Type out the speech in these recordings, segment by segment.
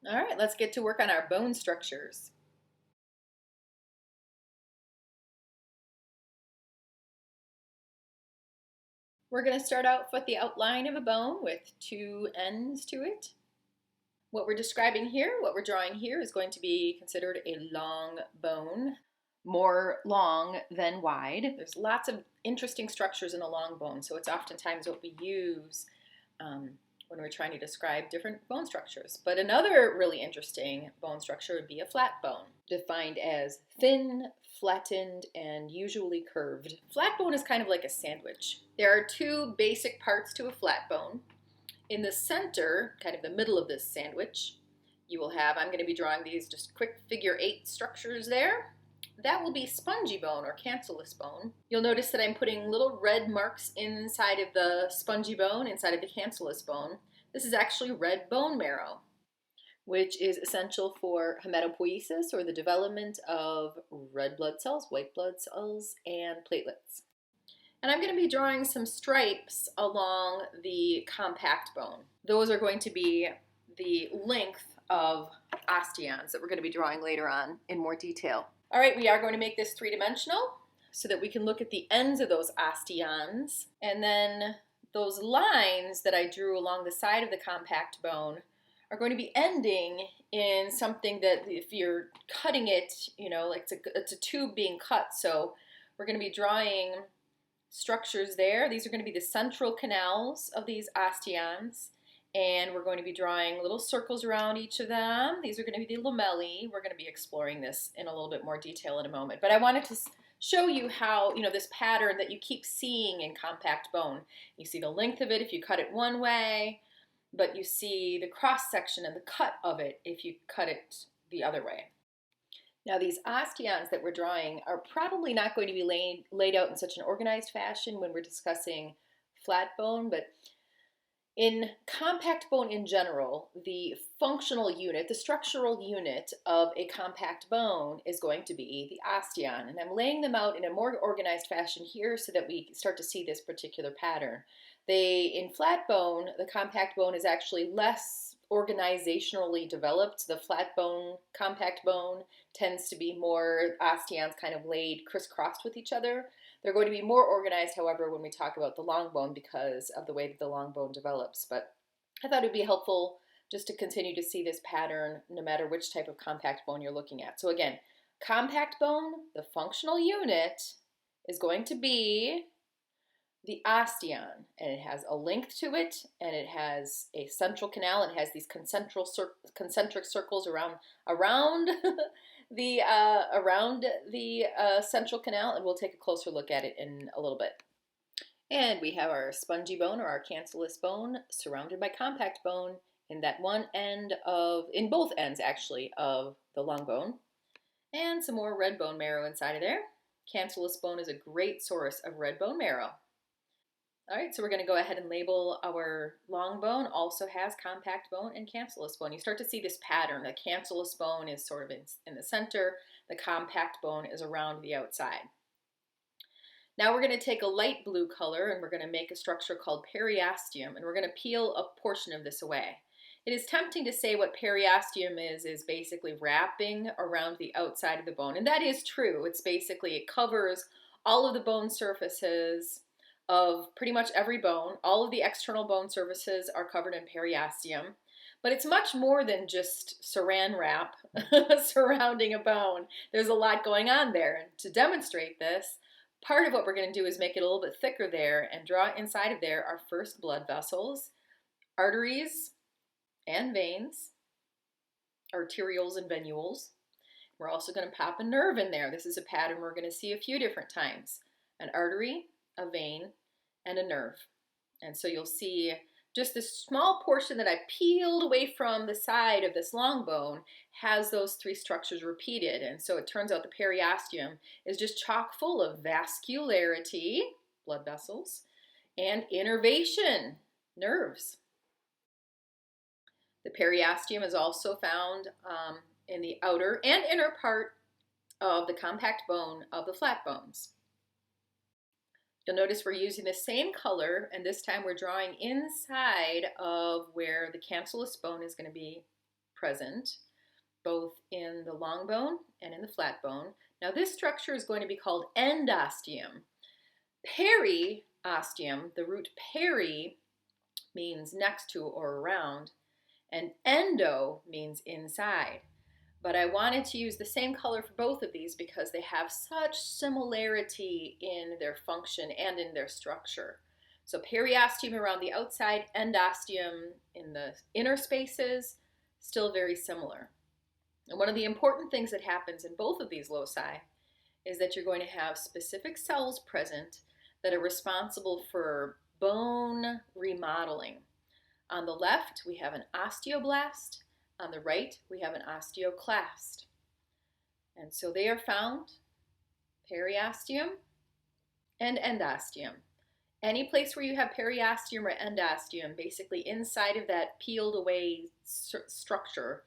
All right, let's get to work on our bone structures. We're going to start out with the outline of a bone with two ends to it. What we're describing here, what we're drawing here, is going to be considered a long bone, more long than wide. There's lots of interesting structures in a long bone, so it's oftentimes what we use when we're trying to describe different bone structures. But another really interesting bone structure would be a flat bone, defined as thin, flattened, and usually curved. Flat bone is kind of like a sandwich. There are two basic parts to a flat bone. In the center, kind of the middle of this sandwich, you will have, I'm going to be drawing these just quick figure 8 structures there. That will be spongy bone or cancellous bone. You'll notice that I'm putting little red marks inside of the spongy bone, inside of the cancellous bone. This is actually red bone marrow, which is essential for hematopoiesis, or the development of red blood cells, white blood cells, and platelets. And I'm going to be drawing some stripes along the compact bone. Those are going to be the length of osteons that we're going to be drawing later on in more detail. All right, we are going to make this three-dimensional so that we can look at the ends of those osteons. And then those lines that I drew along the side of the compact bone are going to be ending in something that, if you're cutting it, you know, like it's a tube being cut. So we're going to be drawing structures there. These are going to be the central canals of these osteons, and we're going to be drawing little circles around each of them. These are going to be the lamellae. We're going to be exploring this in a little bit more detail in a moment, but I wanted to show you how, this pattern that you keep seeing in compact bone. You see the length of it if you cut it one way, but you see the cross section and the cut of it if you cut it the other way. Now, these osteons that we're drawing are probably not going to be laid out in such an organized fashion when we're discussing flat bone, but in compact bone in general, the functional unit, the structural unit of a compact bone is going to be the osteon. And I'm laying them out in a more organized fashion here so that we start to see this particular pattern. In flat bone, the compact bone is actually less organizationally developed. The flat bone, compact bone tends to be more osteons kind of laid crisscrossed with each other. They're going to be more organized, however, when we talk about the long bone because of the way that the long bone develops. But I thought it would be helpful just to continue to see this pattern no matter which type of compact bone you're looking at. So again, compact bone, the functional unit is going to be the osteon, and it has a length to it, and it has a central canal. It has these concentric circles around the central canal, and we'll take a closer look at it in a little bit. And we have our spongy bone or our cancellous bone surrounded by compact bone in both ends actually of the long bone, and some more red bone marrow inside of there. Cancellous bone is a great source of red bone marrow. All right, so we're going to go ahead and label our long bone also has compact bone and cancellous bone. You start to see this pattern. The cancellous bone is sort of in the center. The compact bone is around the outside. Now we're going to take a light blue color and we're going to make a structure called periosteum, and we're going to peel a portion of this away. It is tempting to say what periosteum is basically wrapping around the outside of the bone, and that is true. It covers all of the bone surfaces of pretty much every bone. All of the external bone surfaces are covered in periosteum, but it's much more than just saran wrap surrounding a bone. There's a lot going on there, and to demonstrate this, part of what we're going to do is make it a little bit thicker there and draw inside of there our first blood vessels, arteries and veins, arterioles and venules. We're also going to pop a nerve in there. This is a pattern we're going to see a few different times. An artery, a vein, and a nerve. And so you'll see just this small portion that I peeled away from the side of this long bone has those three structures repeated. And so it turns out the periosteum is just chock full of vascularity, blood vessels, and innervation, nerves. The periosteum is also found in the outer and inner part of the compact bone of the flat bones. You'll notice we're using the same color, and this time we're drawing inside of where the cancellous bone is going to be present, both in the long bone and in the flat bone. Now this structure is going to be called endosteum. Periosteum, the root peri means next to or around, and endo means inside. But I wanted to use the same color for both of these because they have such similarity in their function and in their structure. So periosteum around the outside, endosteum in the inner spaces, still very similar. And one of the important things that happens in both of these loci is that you're going to have specific cells present that are responsible for bone remodeling. On the left, we have an osteoblast. On the right, we have an osteoclast. And so they are found periosteum and endosteum. Any place where you have periosteum or endosteum, basically inside of that peeled away structure,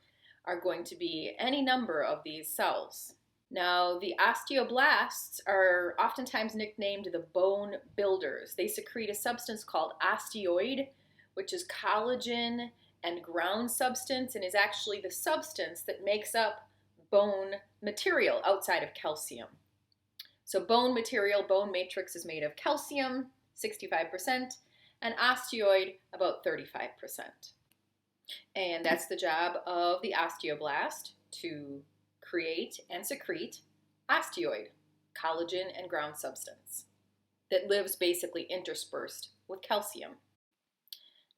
are going to be any number of these cells. Now, the osteoblasts are oftentimes nicknamed the bone builders. They secrete a substance called osteoid, which is collagen and ground substance, and is actually the substance that makes up bone material outside of calcium. So bone material, bone matrix, is made of calcium, 65%, and osteoid, about 35%. And that's the job of the osteoblast, to create and secrete osteoid, collagen and ground substance, that lives basically interspersed with calcium.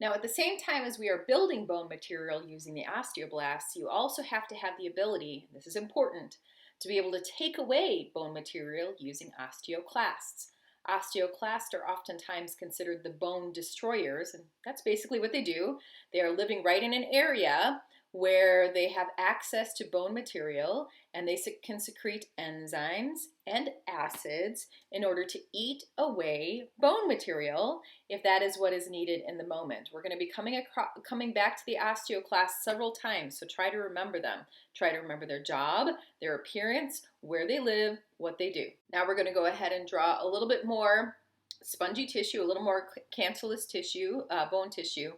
Now, at the same time as we are building bone material using the osteoblasts, you also have to have the ability, this is important, to be able to take away bone material using osteoclasts. Osteoclasts are oftentimes considered the bone destroyers, and that's basically what they do. They are living right in an area where they have access to bone material, and they can secrete enzymes and acids in order to eat away bone material if that is what is needed in the moment. We're going to be coming back to the osteoclasts several times, so try to remember them. Try to remember their job, their appearance, where they live, what they do. Now we're going to go ahead and draw a little bit more spongy tissue, a little more cancellous tissue, bone tissue,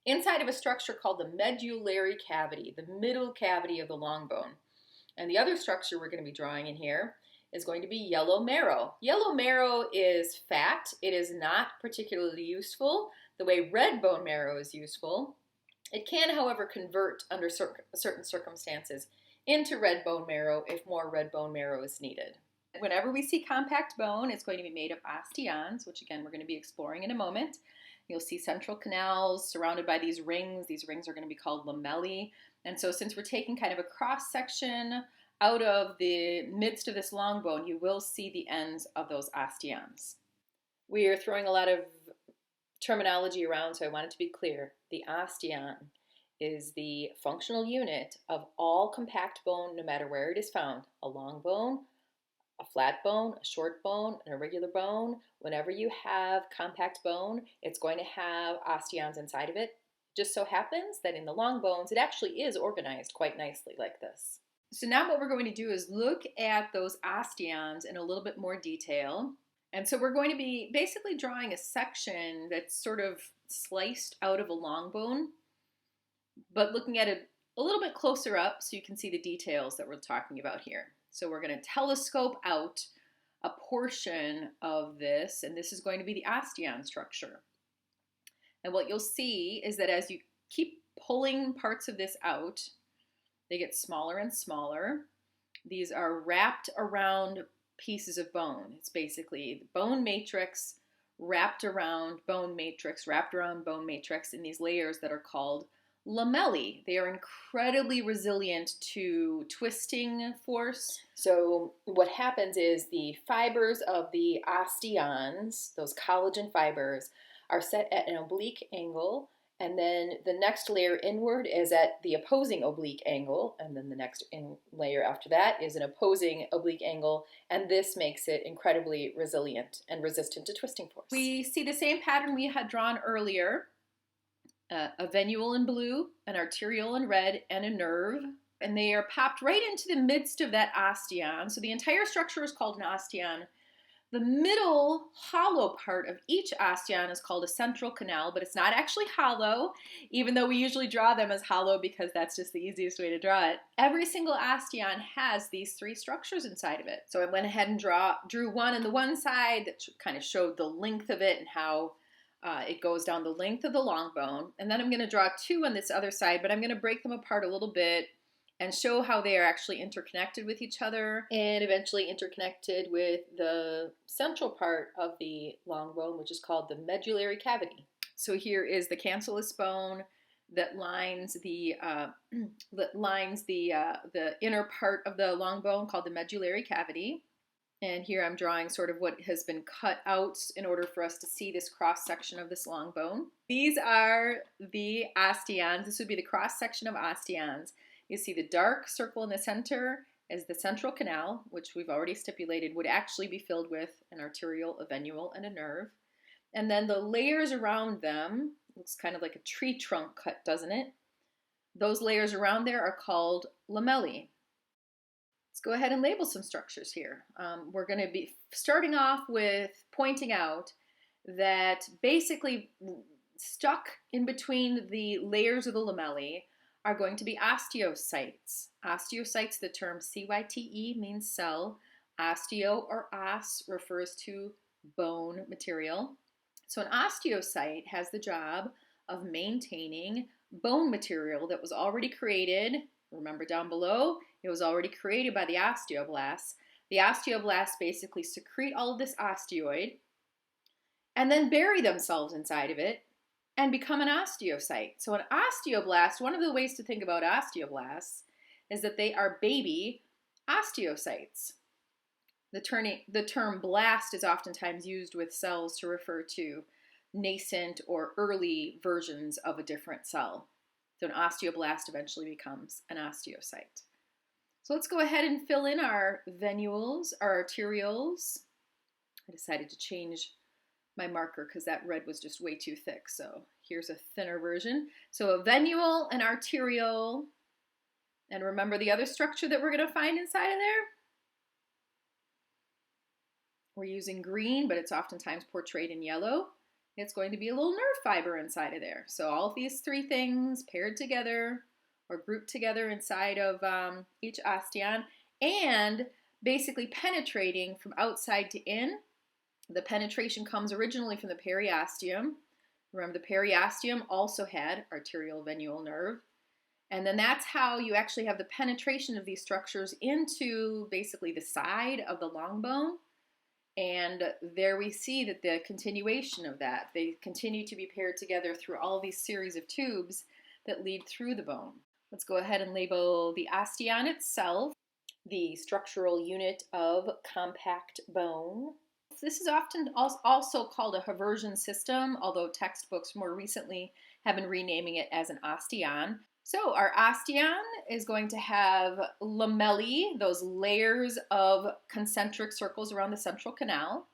inside of a structure called the medullary cavity, the middle cavity of the long bone. And the other structure we're going to be drawing in here is going to be yellow marrow. Yellow marrow is fat. It is not particularly useful the way red bone marrow is useful. It can, however, convert under certain circumstances into red bone marrow if more red bone marrow is needed. Whenever we see compact bone, it's going to be made of osteons, which again we're going to be exploring in a moment. You'll see central canals surrounded by these rings. These rings are going to be called lamellae. And so since we're taking kind of a cross section out of the midst of this long bone, you will see the ends of those osteons. We are throwing a lot of terminology around, so I want it to be clear. The osteon is the functional unit of all compact bone, no matter where it is found. A long bone, a flat bone, a short bone, an irregular bone. Whenever you have compact bone, it's going to have osteons inside of it. Just so happens that in the long bones, it actually is organized quite nicely like this. So now what we're going to do is look at those osteons in a little bit more detail. And so we're going to be basically drawing a section that's sort of sliced out of a long bone, but looking at it a little bit closer up so you can see the details that we're talking about here. So we're going to telescope out a portion of this, and this is going to be the osteon structure. And what you'll see is that as you keep pulling parts of this out, they get smaller and smaller. These are wrapped around pieces of bone. It's basically the bone matrix wrapped around bone matrix, wrapped around bone matrix in these layers that are called lamellae. They are incredibly resilient to twisting force. So what happens is the fibers of the osteons, those collagen fibers, are set at an oblique angle, and then the next layer inward is at the opposing oblique angle, and then the next layer after that is an opposing oblique angle, and this makes it incredibly resilient and resistant to twisting force. We see the same pattern we had drawn earlier. A venule in blue, an arteriole in red, and a nerve. And they are popped right into the midst of that osteon. So the entire structure is called an osteon, The middle hollow part of each osteon is called a central canal, but it's not actually hollow, even though we usually draw them as hollow because that's just the easiest way to draw it. Every single osteon has these three structures inside of it. So I went ahead and drew one on the one side that kind of showed the length of it and how it goes down the length of the long bone. And then I'm going to draw two on this other side, but I'm going to break them apart a little bit and show how they are actually interconnected with each other and eventually interconnected with the central part of the long bone, which is called the medullary cavity. So here is the cancellous bone that lines the inner part of the long bone called the medullary cavity. And here I'm drawing sort of what has been cut out in order for us to see this cross section of this long bone. These are the osteons. This would be the cross section of osteons. You see the dark circle in the center is the central canal, which we've already stipulated would actually be filled with an arteriole, a venule, and a nerve. And then the layers around them, looks kind of like a tree trunk cut, doesn't it? Those layers around there are called lamellae. Let's go ahead and label some structures here. We're going to be starting off with pointing out that basically stuck in between the layers of the lamellae are going to be osteocytes. Osteocytes, the term CYTE means cell. Osteo or os refers to bone material. So an osteocyte has the job of maintaining bone material that was already created. Remember down below, it was already created by the osteoblasts. The osteoblasts basically secrete all of this osteoid and then bury themselves inside of it and become an osteocyte. So an osteoblast, one of the ways to think about osteoblasts is that they are baby osteocytes. The term blast is oftentimes used with cells to refer to nascent or early versions of a different cell. So an osteoblast eventually becomes an osteocyte. So let's go ahead and fill in our venules, our arterioles. I decided to change my marker because that red was just way too thick. So here's a thinner version. So a venule, an arteriole, and remember the other structure that we're going to find inside of there? We're using green, but it's oftentimes portrayed in yellow. It's going to be a little nerve fiber inside of there. So all of these three things paired together or grouped together inside of each osteon and basically penetrating from outside to in. The penetration comes originally from the periosteum. Remember, the periosteum also had arterial venule nerve. And then that's how you actually have the penetration of these structures into basically the side of the long bone. And there we see that the continuation of that, they continue to be paired together through all these series of tubes that lead through the bone. Let's go ahead and label the osteon itself, the structural unit of compact bone. This is often also called a Haversian system, although textbooks more recently have been renaming it as an osteon. So our osteon is going to have lamellae, those layers of concentric circles around the central canal.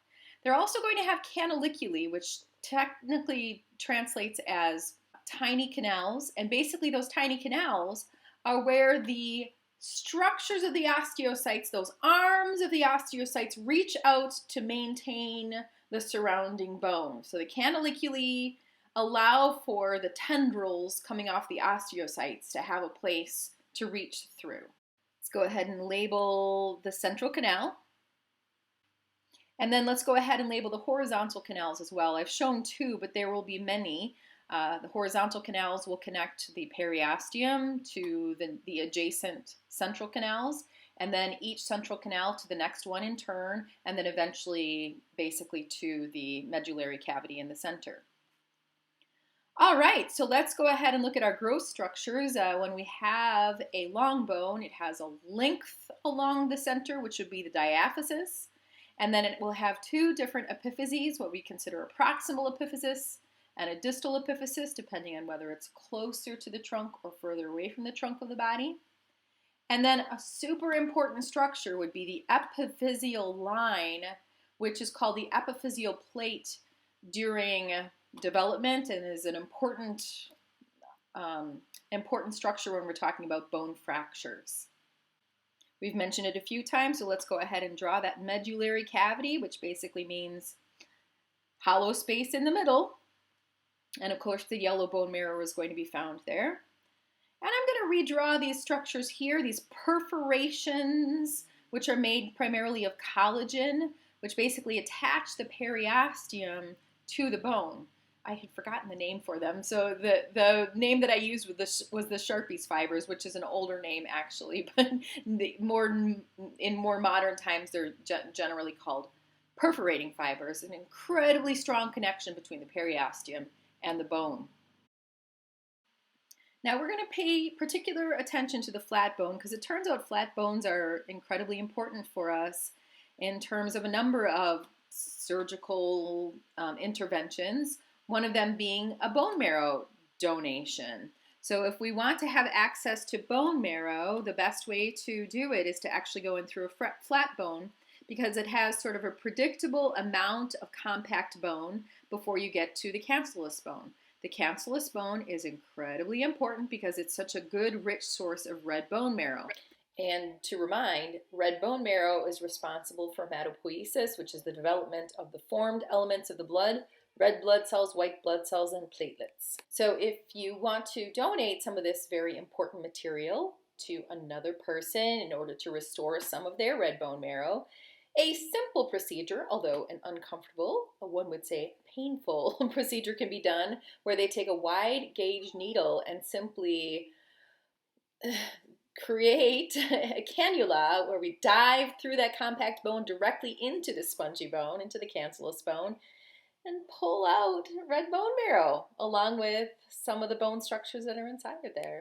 They're also going to have canaliculi, which technically translates as tiny canals. And basically those tiny canals are where the structures of the osteocytes, those arms of the osteocytes, reach out to maintain the surrounding bone. So the canaliculi allow for the tendrils coming off the osteocytes to have a place to reach through. Let's go ahead and label the central canal. And then let's go ahead and label the horizontal canals as well. I've shown two, but there will be many. The horizontal canals will connect the periosteum to the adjacent central canals, and then each central canal to the next one in turn, and then eventually basically to the medullary cavity in the center. All right, so let's go ahead and look at our gross structures. When we have a long bone, it has a length along the center, which would be the diaphysis, and then it will have two different epiphyses, what we consider a proximal epiphysis and a distal epiphysis, depending on whether it's closer to the trunk or further away from the trunk of the body. And then a super important structure would be the epiphyseal line, which is called the epiphyseal plate during development and is an important structure when we're talking about bone fractures. We've mentioned it a few times, so let's go ahead and draw that medullary cavity, which basically means hollow space in the middle. And of course, the yellow bone marrow is going to be found there. And I'm going to redraw these structures here, these perforations, which are made primarily of collagen, which basically attach the periosteum to the bone. I had forgotten the name for them. So the name that I used was the Sharpie's fibers, which is an older name actually, but in more modern times they're generally called perforating fibers, an incredibly strong connection between the periosteum and the bone. Now we're going to pay particular attention to the flat bone because it turns out flat bones are incredibly important for us in terms of a number of surgical interventions, one of them being a bone marrow donation. So if we want to have access to bone marrow, the best way to do it is to actually go in through a flat bone because it has sort of a predictable amount of compact bone before you get to the cancellous bone. The cancellous bone is incredibly important because it's such a good, rich source of red bone marrow. And to remind, red bone marrow is responsible for hematopoiesis, which is the development of the formed elements of the blood, red blood cells, white blood cells, and platelets. So if you want to donate some of this very important material to another person in order to restore some of their red bone marrow, a simple procedure, although an uncomfortable, one would say painful procedure can be done where they take a wide gauge needle and simply create a cannula where we dive through that compact bone directly into the spongy bone, into the cancellous bone, and pull out red bone marrow along with some of the bone structures that are inside of there.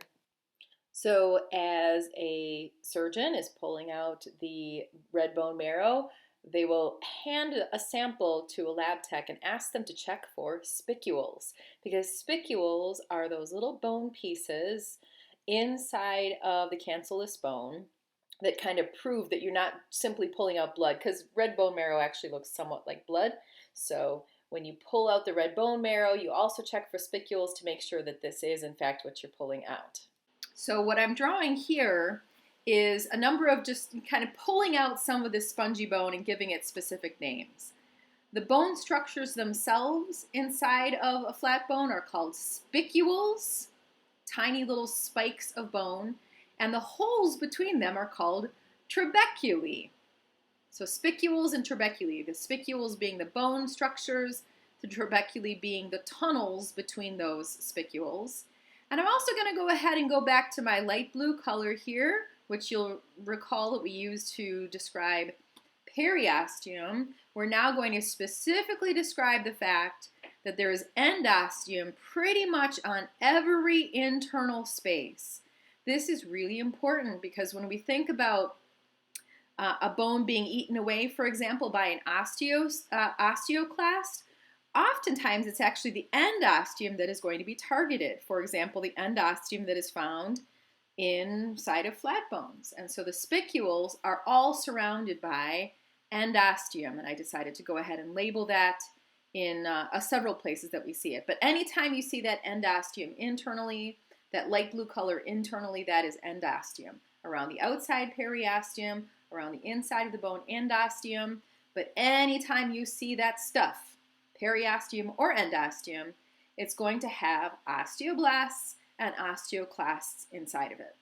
So as a surgeon is pulling out the red bone marrow, they will hand a sample to a lab tech and ask them to check for spicules, because spicules are those little bone pieces inside of the cancellous bone that kind of prove that you're not simply pulling out blood, because red bone marrow actually looks somewhat like blood. So when you pull out the red bone marrow, you also check for spicules to make sure that this is in fact what you're pulling out. So what I'm drawing here is a number of just kind of pulling out some of this spongy bone and giving it specific names. The bone structures themselves inside of a flat bone are called spicules, tiny little spikes of bone, and the holes between them are called trabeculae. So spicules and trabeculae, the spicules being the bone structures, the trabeculae being the tunnels between those spicules. And I'm also going to go ahead and go back to my light blue color here, which you'll recall that we used to describe periosteum. We're now going to specifically describe the fact that there is endosteum pretty much on every internal space. This is really important because when we think about a bone being eaten away, for example, by an osteoclast, oftentimes it's actually the endosteum that is going to be targeted. For example, the endosteum that is found inside of flat bones. And so the spicules are all surrounded by endosteum, and I decided to go ahead and label that in several places that we see it. But anytime you see that endosteum internally, that light blue color internally, that is endosteum. Around the outside, periosteum. Around the inside of the bone, endosteum. But anytime you see that stuff, periosteum or endosteum, it's going to have osteoblasts and osteoclasts inside of it.